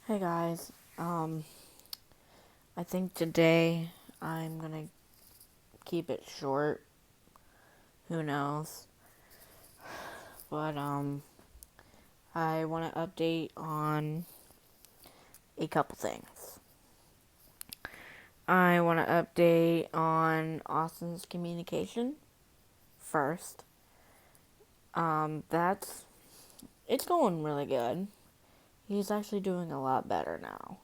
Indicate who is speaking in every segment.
Speaker 1: Hey guys, I think today I'm gonna keep it short. Who knows? But I want to update on a couple things. I want to update on Austin's communication first. That's it's going really good. He's actually doing a lot better now.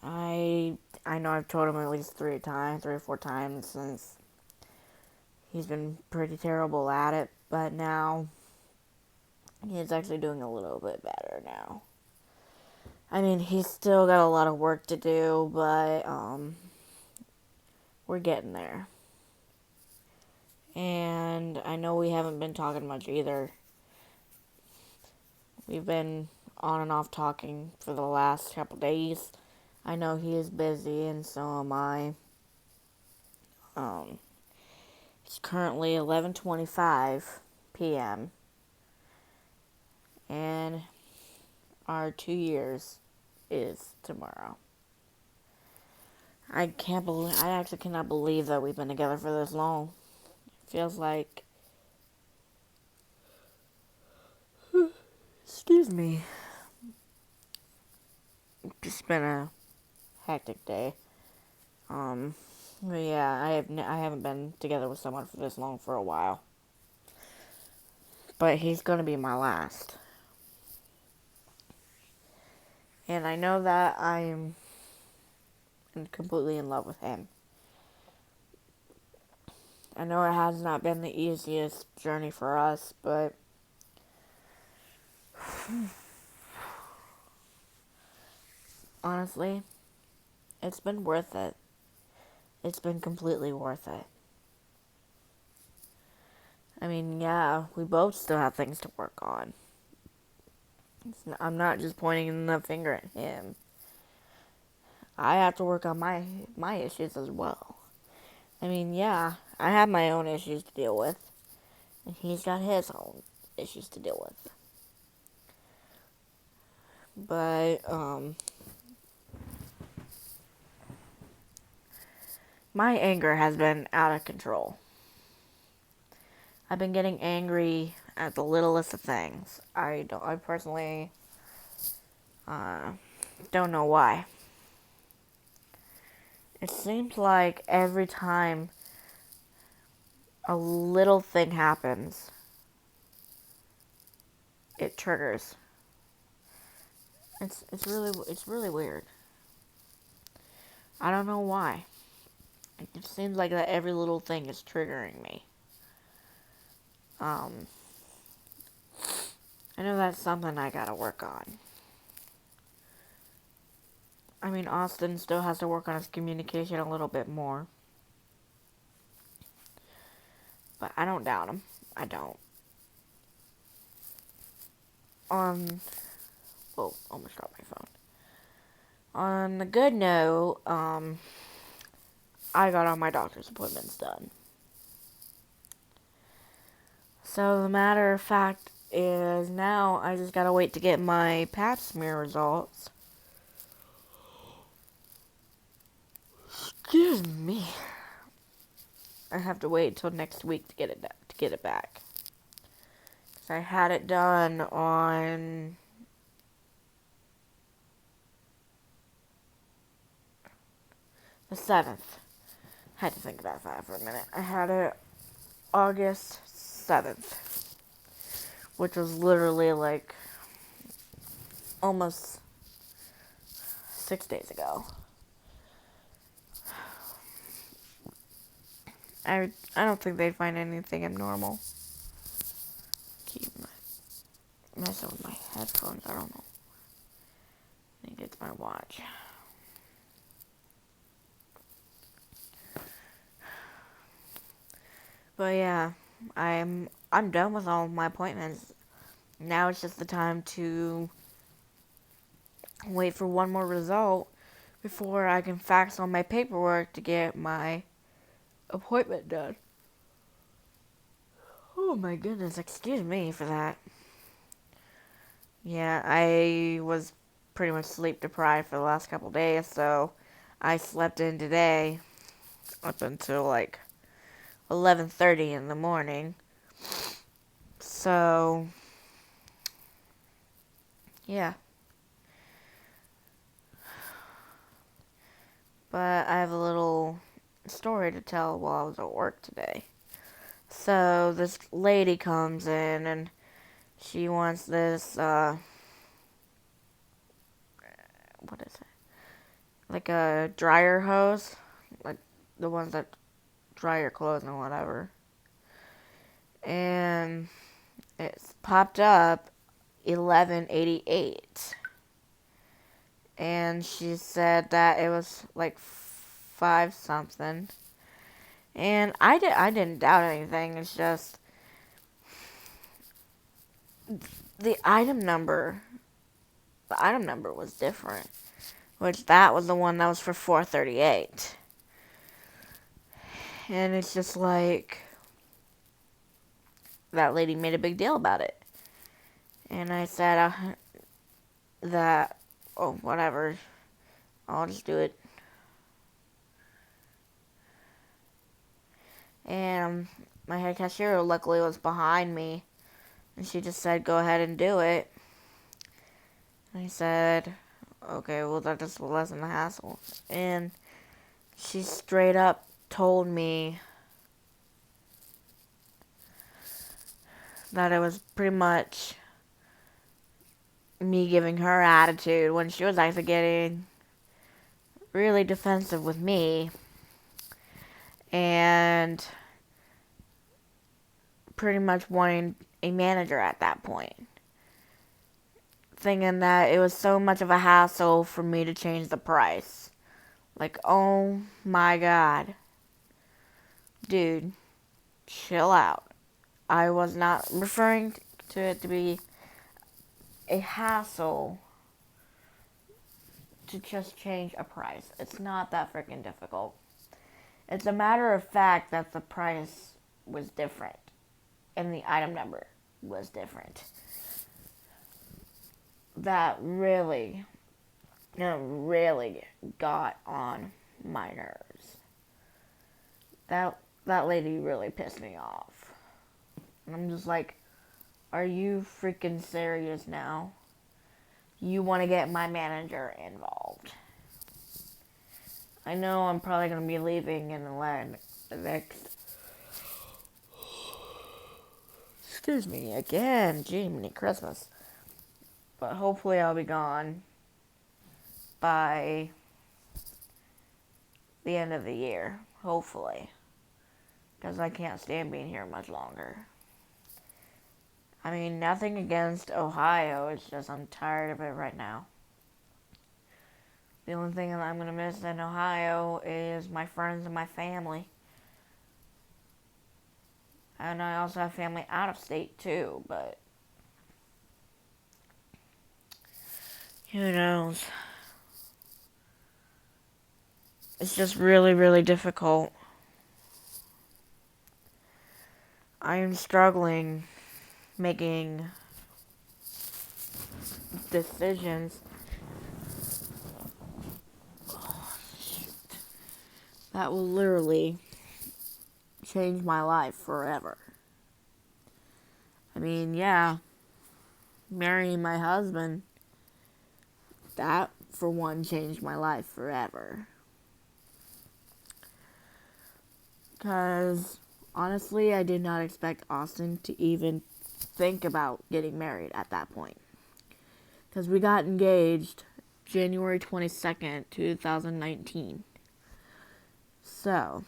Speaker 1: I I know I've told him at least 3 or 4 times since he's been pretty terrible at it, but now he's actually doing a little bit better now. I mean, he's still got a lot of work to do, but we're getting there. And I know we haven't been talking much either. We've been on and off talking for the last couple days. I know he is busy, and so am I. Um, it's currently 11:25 p.m. and our 2 years is tomorrow. I actually cannot believe that we've been together for this long. It feels like, excuse me, just been a hectic day. But yeah, I haven't been together with someone for this long for a while. But he's gonna be my last. And I know that I'm completely in love with him. I know it has not been the easiest journey for us, but honestly, it's been worth it. It's been completely worth it. I mean, yeah, we both still have things to work on. I'm not just pointing the finger at him. I have to work on my issues as well. I mean, yeah, I have my own issues to deal with, and he's got his own issues to deal with. But my anger has been out of control. I've been getting angry at the littlest of things. I personally uh, don't know why. It seems like every time a little thing happens, it triggers. It's really weird. I don't know why. It seems like that every little thing is triggering me. Um, I know that's something I gotta work on. I mean, Austin still has to work on his communication a little bit more, but I don't doubt him. I don't. On, whoa, almost dropped my phone. On the good note, I got all my doctor's appointments done. So the matter of fact is now I just gotta wait to get my pap smear results. Excuse me. I have to wait until next week to get it back. So I had it done on the 7th. Had to think about that for a minute. I had it August 7th, which was literally like almost 6 days ago. I don't think they'd find anything abnormal. Keep messing with my headphones. I don't know. I think it's my watch. But yeah, I'm done with all of my appointments. Now it's just the time to wait for one more result before I can fax on my paperwork to get my appointment done. Oh my goodness, excuse me for that. Yeah, I was pretty much sleep deprived for the last couple days, so I slept in today up until like 11:30 in the morning. So, yeah. But I have a little story to tell while I was at work today. So, this lady comes in and she wants this, what is it? Like a dryer hose. Like the ones that dry your clothes and whatever. And it's popped up 1188. And she said that it was like 5 something. And I didn't doubt anything. It's just the item number. The item number was different, which that was the one that was for 438. And it's just like that lady made a big deal about it. And I said that, oh, whatever, I'll just do it. And my head cashier luckily was behind me, and she just said, go ahead and do it. And I said, okay, well, that just will lessen the hassle. And she straight up told me that it was pretty much me giving her attitude when she was actually getting really defensive with me and pretty much wanting a manager at that point. Thinking that it was so much of a hassle for me to change the price. Like, oh my god. Dude, chill out. I was not referring to it to be a hassle to just change a price. It's not that freaking difficult. It's a matter of fact that the price was different and the item number was different. That really got on my nerves. That lady really pissed me off. And I'm just like, are you freaking serious now? You want to get my manager involved. I know I'm probably going to be leaving in the next... Excuse me, again, Jiminy Christmas. But hopefully I'll be gone by the end of the year. Hopefully. Because I can't stand being here much longer. I mean, nothing against Ohio. It's just I'm tired of it right now. The only thing that I'm going to miss in Ohio is my friends and my family. And I also have family out of state too, but who knows? It's just really difficult. I am struggling making decisions. Oh, shoot. That will literally change my life forever. I mean, yeah, marrying my husband, that for one changed my life forever. Because honestly, I did not expect Austin to even think about getting married at that point. Because we got engaged January 22nd, 2019. So,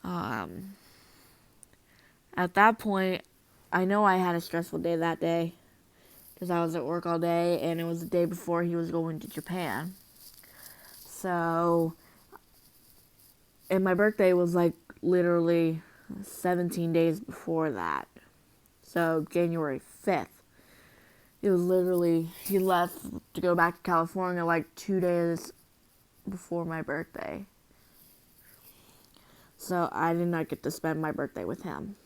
Speaker 1: at that point, I know I had a stressful day that day. Because I was at work all day, and it was the day before he was going to Japan. So, and my birthday was like literally 17 days before that. So, January 5th. It was literally, he left to go back to California like 2 days before my birthday. So, I did not get to spend my birthday with him.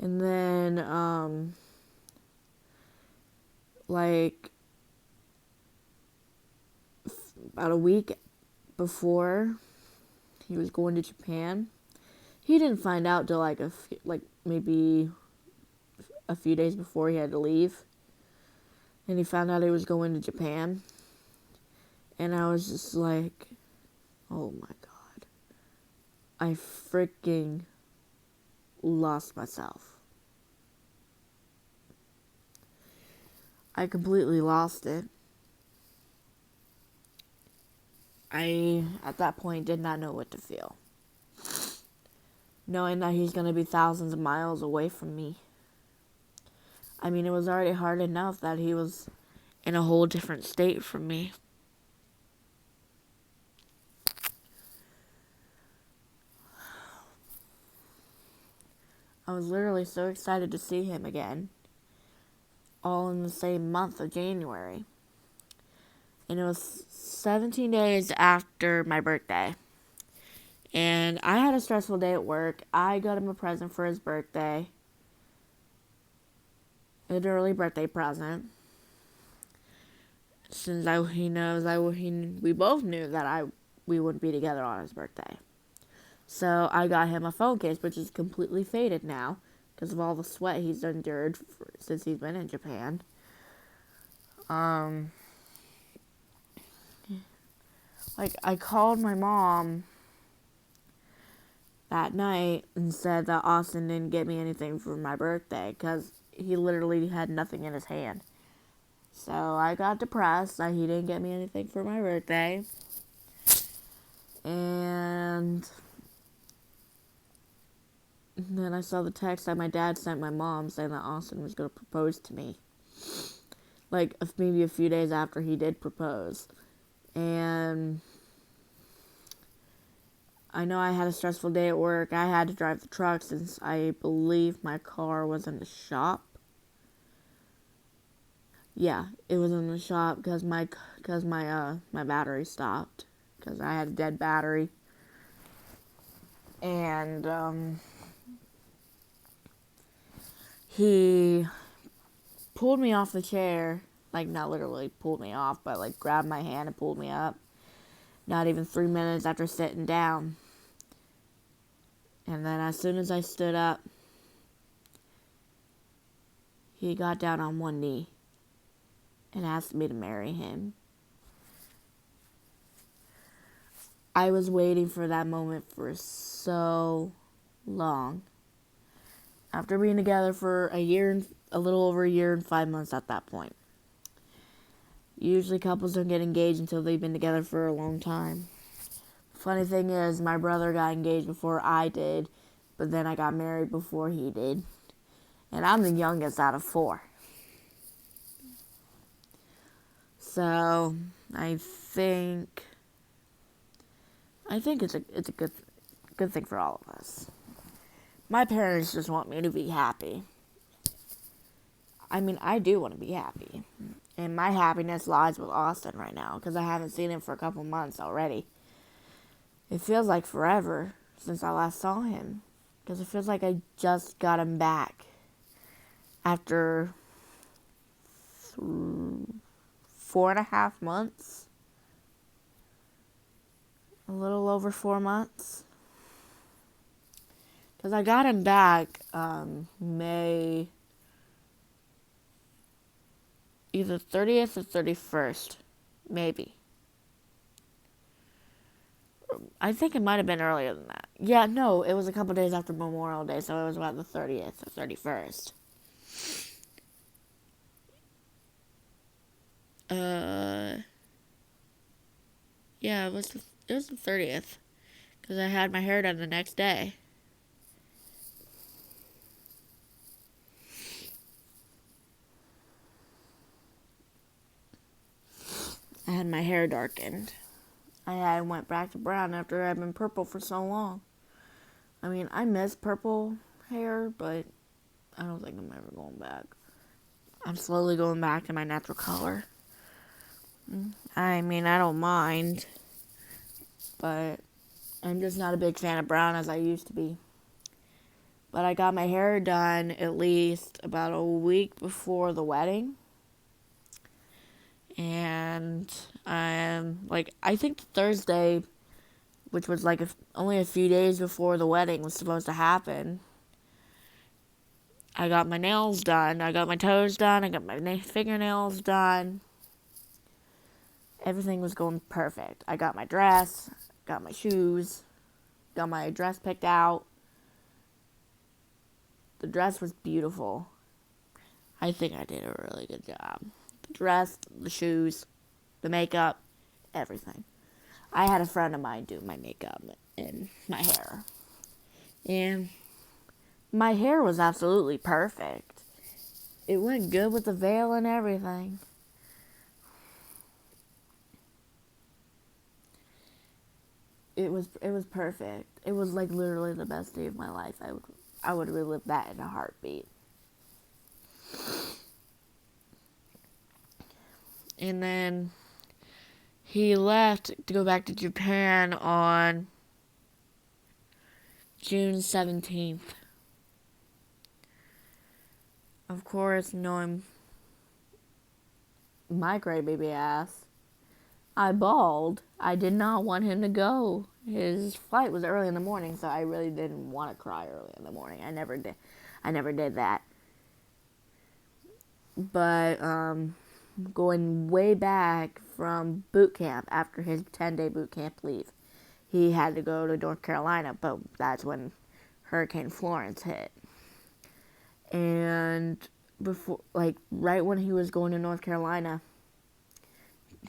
Speaker 1: And then, like about a week before he was going to Japan. He didn't find out till maybe a few days before he had to leave. And he found out he was going to Japan. And I was just like, oh my God. I freaking lost myself. I completely lost it. I, at that point, did not know what to feel. Knowing that he's going to be thousands of miles away from me. I mean, it was already hard enough that he was in a whole different state from me. I was literally so excited to see him again. All in the same month of January. And it was 17 days after my birthday. And I had a stressful day at work. I got him a present for his birthday. An early birthday present. Since we both knew that we wouldn't be together on his birthday. So I got him a phone case, which is completely faded now because of all the sweat he's endured since he's been in Japan. I called my mom that night and said that Austin didn't get me anything for my birthday because he literally had nothing in his hand. So I got depressed that he didn't get me anything for my birthday. And then I saw the text that my dad sent my mom saying that Austin was going to propose to me. Maybe a few days after he did propose. And I know I had a stressful day at work. I had to drive the truck since I believe my car was in the shop. Yeah, it was in the shop because my battery stopped because I had a dead battery. And he pulled me off the chair, not literally pulled me off, but grabbed my hand and pulled me up. Not even 3 minutes after sitting down. And then as soon as I stood up, he got down on one knee and asked me to marry him. I was waiting for that moment for so long. After being together for a little over a year and 5 months at that point. Usually couples don't get engaged until they've been together for a long time. Funny thing is, my brother got engaged before I did, but then I got married before he did. And I'm the youngest out of 4. So, I think it's a good thing for all of us. My parents just want me to be happy. I mean, I do want to be happy. And my happiness lies with Austin right now because I haven't seen him for a couple months already. It feels like forever since I last saw him because it feels like I just got him back after 4.5 months. A little over 4 months. Because I got him back May either 30th or 31st. Maybe. I think it might have been earlier than that. Yeah, no, it was a couple days after Memorial Day, so it was about the 30th or 31st. Yeah, it was the 30th. Because I had my hair done the next day. I had my hair darkened. I went back to brown after I'd been purple for so long. I mean, I miss purple hair, but I don't think I'm ever going back. I'm slowly going back to my natural color. I mean, I don't mind, but I'm just not a big fan of brown as I used to be. But I got my hair done at least about a week before the wedding. And I think Thursday, which was like only a few days before the wedding was supposed to happen, I got my nails done. I got my toes done. I got my fingernails done. Everything was going perfect. I got my dress, got my shoes, got my dress picked out. The dress was beautiful. I think I did a really good job. The dress, the shoes, the makeup, everything. I had a friend of mine do my makeup and my hair. And my hair was absolutely perfect. It went good with the veil and everything. It was perfect. It was like literally the best day of my life. I would relive that in a heartbeat. And then he left to go back to Japan on June 17th. Of course, knowing my crybaby ass, I bawled. I did not want him to go. His flight was early in the morning, so I really didn't want to cry early in the morning. I never did. I never did that. But going way back from boot camp after his 10-day boot camp leave, he had to go to North Carolina, but that's when Hurricane Florence hit. And before, like right when he was going to North Carolina,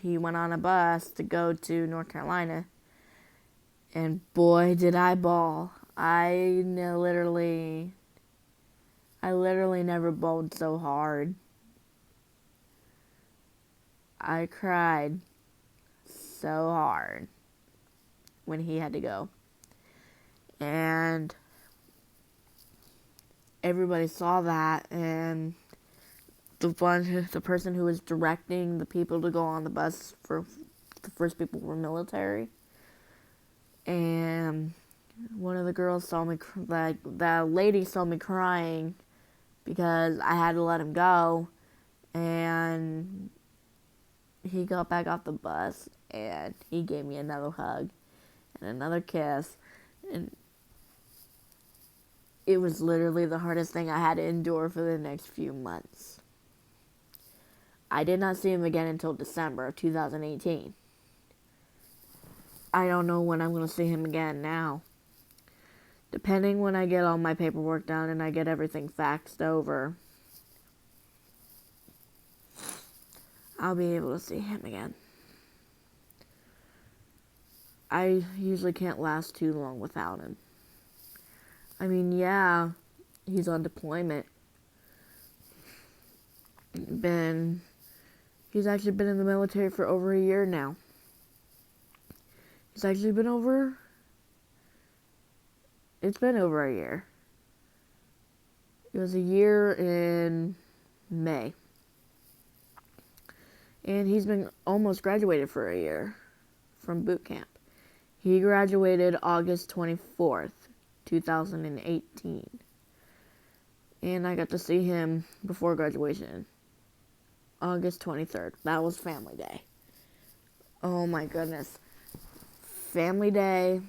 Speaker 1: he went on a bus to go to North Carolina, and boy did I bawl. I literally never bawled so hard. I cried so hard when he had to go. And everybody saw that, and the person who was directing the people to go on the bus, for the first people were military. And one of the girls saw me, like the lady saw me crying because I had to let him go, and he got back off the bus and he gave me another hug and another kiss, and it was literally the hardest thing I had to endure for the next few months. I did not see him again until December of 2018. I don't know when I'm going to see him again now. Depending when I get all my paperwork done and I get everything faxed over, I'll be able to see him again. I usually can't last too long without him. I mean, yeah, he's on deployment. He's actually been in the military for over a year now. It's been over a year. It was a year in May. And he's been almost graduated for a year from boot camp. He graduated August 24th, 2018. And I got to see him before graduation, August 23rd. That was Family Day. Oh my goodness. Family Day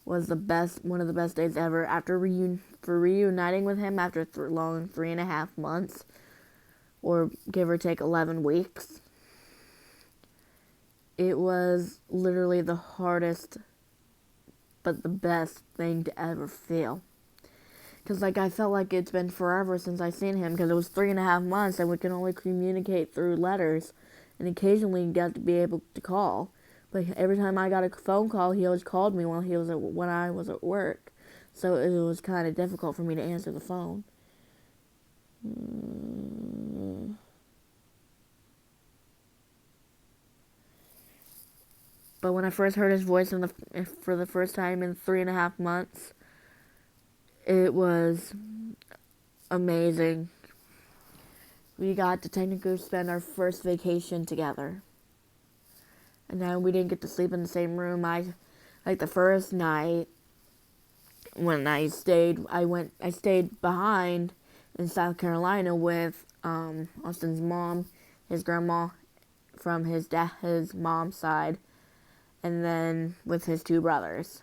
Speaker 1: was one of the best days ever. After reuniting with him after long 3.5 months, or give or take 11 weeks, it was literally the hardest but the best thing to ever feel. Because I felt like it's been forever since I seen him, because it was 3.5 months and we can only communicate through letters and occasionally got to be able to call. But every time I got a phone call, he always called me when I was at work. So it was kind of difficult for me to answer the phone. But when I first heard his voice for the first time in 3.5 months, it was amazing. We got to technically spend our first vacation together. And then we didn't get to sleep in the same room. The first night when I stayed behind in South Carolina with Austin's mom, his grandma from his mom's side, and then with his two brothers.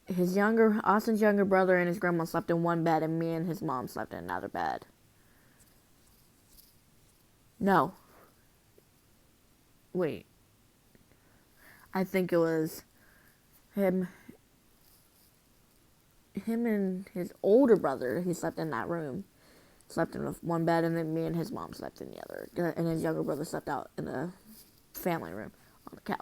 Speaker 1: Austin's younger brother and his grandma slept in one bed, and me and his mom slept in another bed. No. Wait. I think it was him and his older brother, he slept in that room. Slept in one bed, and then me and his mom slept in the other. And his younger brother slept out in the family room on the couch.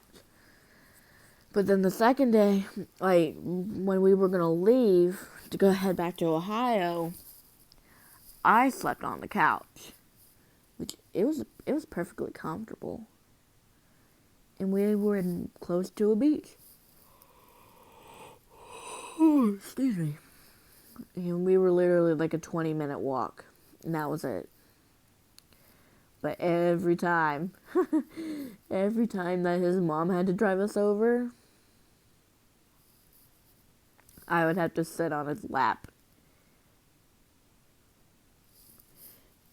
Speaker 1: But then the second day, like, when we were going to leave to go head back to Ohio, I slept on the couch. Which, it was perfectly comfortable. And we were close to a beach. Oh, excuse me. And we were literally like a 20-minute walk. And that was it. But every time that his mom had to drive us over, I would have to sit on his lap.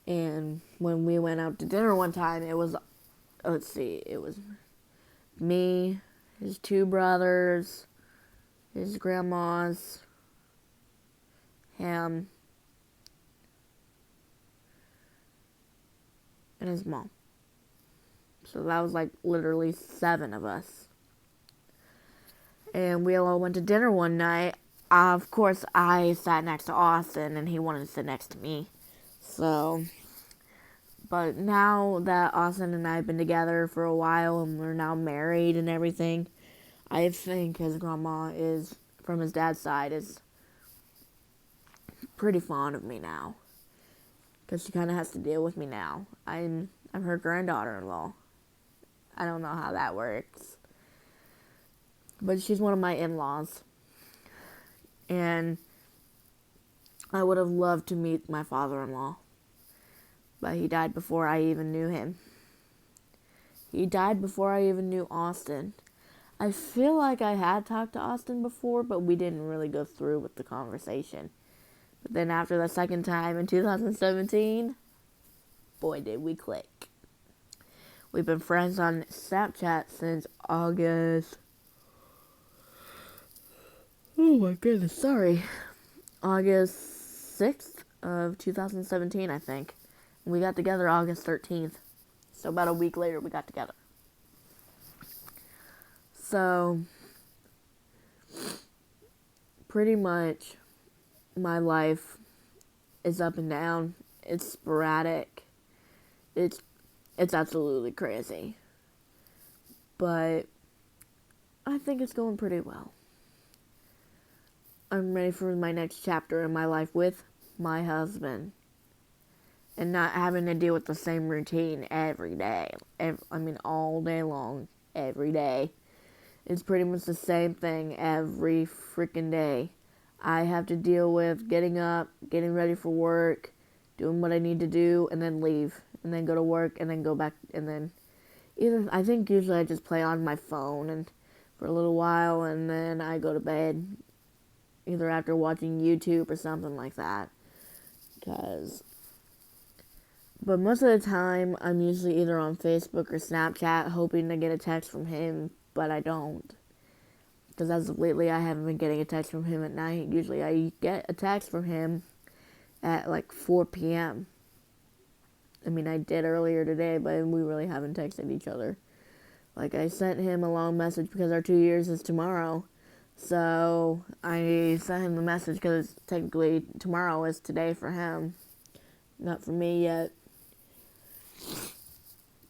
Speaker 1: And when we went out to dinner one time, it was me, his two brothers, his grandmas, him, and his mom. So that was like literally 7 of us. And we all went to dinner one night. Of course, I sat next to Austin, and he wanted to sit next to me. So, but now that Austin and I have been together for a while, and we're now married and everything, I think his grandma is, from his dad's side, is pretty fond of me now. Because she kind of has to deal with me now. I'm her granddaughter-in-law. I don't know how that works. But she's one of my in-laws. And I would have loved to meet my father-in-law. But he died before I even knew him. He died before I even knew Austin. I feel like I had talked to Austin before, but we didn't really go through with the conversation. But then after the second time in 2017, boy, did we click. We've been friends on Snapchat since August. Oh my goodness, sorry. August 6th of 2017, I think. We got together August 13th. So about a week later, we got together. So, pretty much, my life is up and down. It's sporadic. It's absolutely crazy. But I think it's going pretty well. I'm ready for my next chapter in my life with my husband. And not having to deal with the same routine every day. All day long. Every day. It's pretty much the same thing every freaking day. I have to deal with getting up, getting ready for work, doing what I need to do, and then leave. And then go to work, and then go back, and then I think usually I just play on my phone and for a little while, and then I go to bed. Either after watching YouTube or something like that. But most of the time, I'm usually either on Facebook or Snapchat, hoping to get a text from him, but I don't. Because as of lately, I haven't been getting a text from him at night. Usually I get a text from him at like 4 p.m. I did earlier today, but we really haven't texted each other. Like, I sent him a long message because our 2 years is tomorrow. So, I sent him the message because technically tomorrow is today for him. Not for me yet.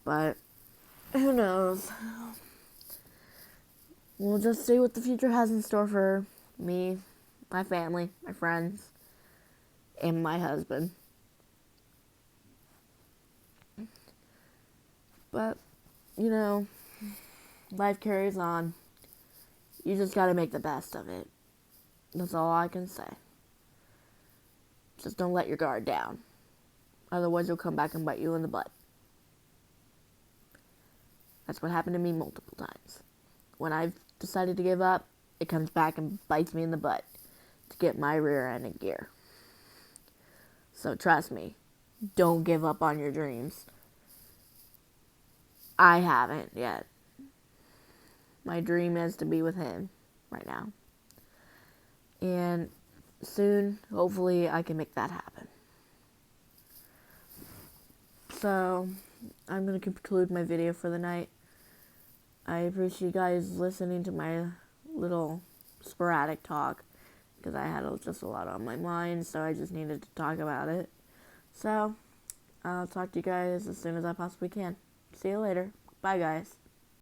Speaker 1: But, who knows? We'll just see what the future has in store for me, my family, my friends, and my husband. But, life carries on. You just gotta make the best of it. That's all I can say. Just don't let your guard down. Otherwise, you'll come back and bite you in the butt. That's what happened to me multiple times. When I've decided to give up, it comes back and bites me in the butt to get my rear end in gear. So trust me, don't give up on your dreams. I haven't yet. My dream is to be with him right now. And soon, hopefully, I can make that happen. So, I'm going to conclude my video for the night. I appreciate you guys listening to my little sporadic talk, because I had just a lot on my mind, so I just needed to talk about it. So, I'll talk to you guys as soon as I possibly can. See you later. Bye, guys.